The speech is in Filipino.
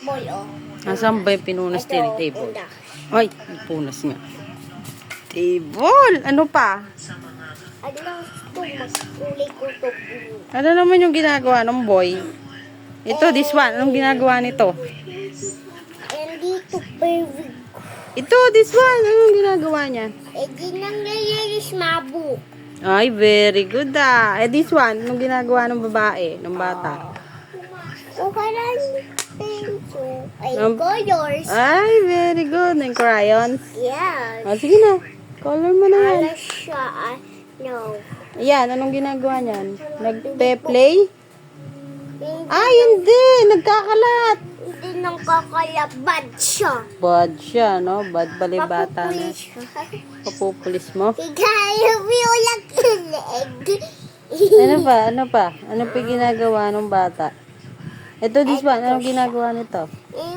boy, oh. Nasaan ba yung pinunas Ito, steering table? una. Ay, punas nga. Table! Ano pa? Ano lang ito, magkulay ko ito. Ano naman yung ginagawa ng boy? Ito, this one. Anong ginagawa nito? And dito, baby. Ito, this one. Anong ginagawa niya? Eh, di nang nalilis mabuk. Ay, very good ah. Eh, this one. Anong ginagawa ng babae, ng bata? Okay lang. Thank you. Ay, Um, colors. Ay, very good. Ng crayons. Yes. Ah, sige na. Color mo na yan. Ano siya? No. Ayan, anong ginagawa niyan? Nagpe-play? Ay, hindi. Nagkakalat. Hindi nang kakalabad siya. Bad siya, no? Bad balibata na. Papupulis siya. Papupulis mo. Ikayo mo lang kilig. Ano pa? Ano pa? Ano pa ginagawa ng bata? Ito, this one. Anong ginagawa nito? Eh,